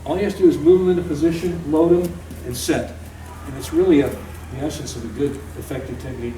All you have to do is move them into position, load them, and set. And it's really the essence of a good, effective technique.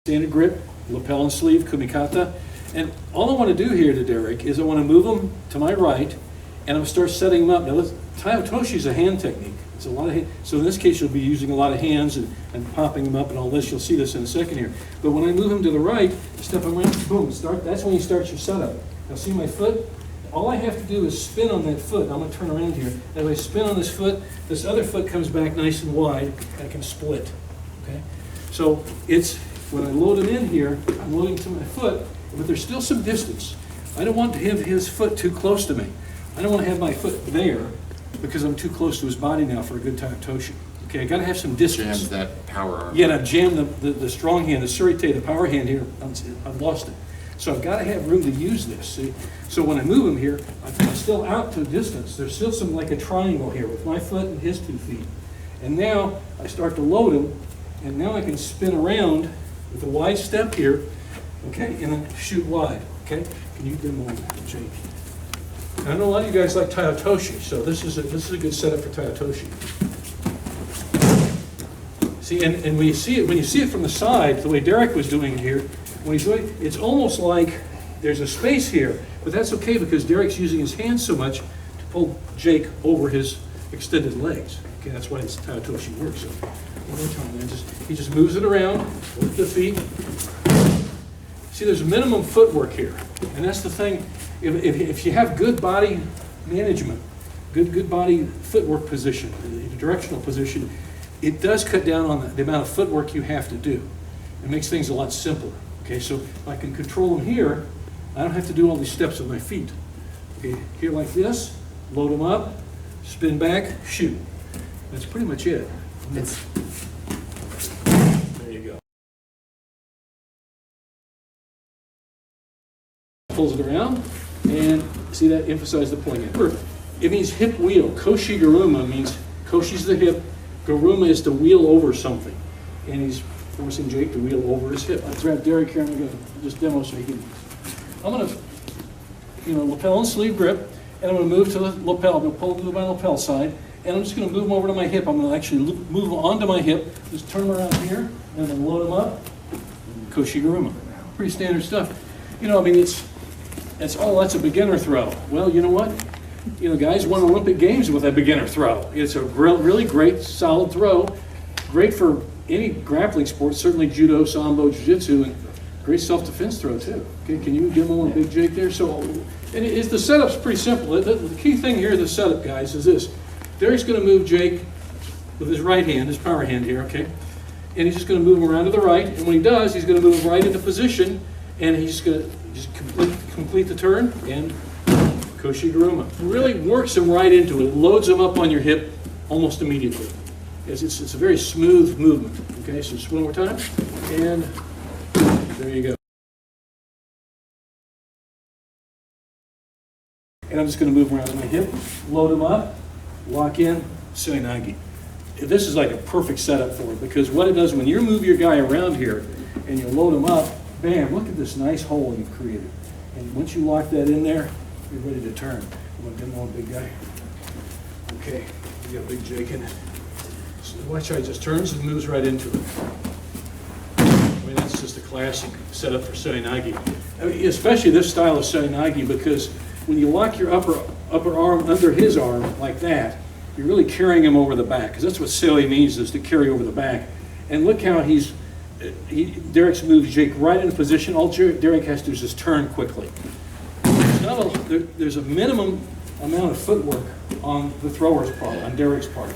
Standard grip, lapel and sleeve, kumikata. And all I want to do here to Derek is I want to move them to my right, and I'm going to start setting them up. Now, Tai Otoshi is a hand technique. It's a lot of so in this case, you'll be using a lot of hands and popping them up and all this. You'll see this in a second here. But when I move them to the right, step them around, boom, start. That's when you start your setup. Now, see my foot? All I have to do is spin on that foot. I'm going to turn around here. As I spin on this foot, this other foot comes back nice and wide, and I can split. Okay? So it's when I load it in here, I'm loading to my foot, but there's still some distance. I don't want to have his foot too close to me. I don't want to have my foot there because I'm too close to his body now for a good Tai Otoshi. Okay, I got to have some distance. Jam that power arm. Yeah, and I've jammed the strong hand, the Seoi, the power hand here. I've lost it. So I've got to have room to use this. See? So when I move him here, I'm still out to a distance. There's still some like a triangle here with my foot and his 2 feet. And now I start to load him, and now I can spin around with a wide step here, okay, and then shoot wide, okay? Can you demo that, Jake? I know a lot of you guys like Tai Otoshi, so this is a good setup for Tai Otoshi. See, and when you see it from the side, the way Derek was doing it here, when he's doing it's almost like there's a space here, but that's okay because Derek's using his hands so much to pull Jake over his extended legs. Okay, that's why it's Tai Otoshi works. So one more time, man. He just moves it around with the feet. See, there's a minimum footwork here, and that's the thing. If you have good body management, good body footwork position, the directional position, it does cut down on the amount of footwork you have to do. It makes things a lot simpler. Okay, so if I can control them here, I don't have to do all these steps with my feet. Okay, here like this, load them up, spin back, shoot. That's pretty much it. There you go. Pulls it around, and see that? Emphasize the pulling in. It means hip wheel. Koshi Guruma means Koshi's the hip, Guruma is to wheel over something. And he's forcing Jake to wheel over his hip. Let's grab Derek here, and I'm going to just demo so he can. I'm going to, lapel and sleeve grip, and I'm going to move to the lapel. I'm going to pull to my lapel side, and I'm just going to move them over to my hip. I'm going to actually move them onto my hip, just turn them around here, and then load them up. Koshi Guruma. Pretty standard stuff. That's a beginner throw. Well, you know what? Guys won Olympic Games with that beginner throw. It's a really great, solid throw. Great for any grappling sport, certainly judo, sambo, jiu-jitsu, and great self-defense throw too. Okay, can you give them one, Big Jake there? So, and the setup's pretty simple. The key thing here, the setup, guys, is this. Derek's going to move Jake with his right hand, his power hand here, okay? And he's just going to move him around to the right, and when he does, he's going to move right into position, and he's going to just complete the turn, and Koshi Guruma. Really works him right into it. It loads him up on your hip almost immediately. It's a very smooth movement. Okay, so just one more time, and there you go. And I'm just going to move around my hip, load him up, lock in, Seoi Nage. This is like a perfect setup for it because what it does when you move your guy around here and you load him up, bam, look at this nice hole you've created. And once you lock that in there, you're ready to turn. I'm going to demo a big guy. Okay, we got Big Jake in it. So watch how he just turns and moves right into it. I mean, that's just a classic setup for Seoi Nage. I mean, especially this style of Seoi Nage because when you lock your upper arm under his arm like that, you're really carrying him over the back because that's what Seoi means, is to carry over the back. And look how Derek's moved Jake right into position. All Derek has to do is just turn quickly. There's a minimum amount of footwork on the thrower's part, on Derek's part.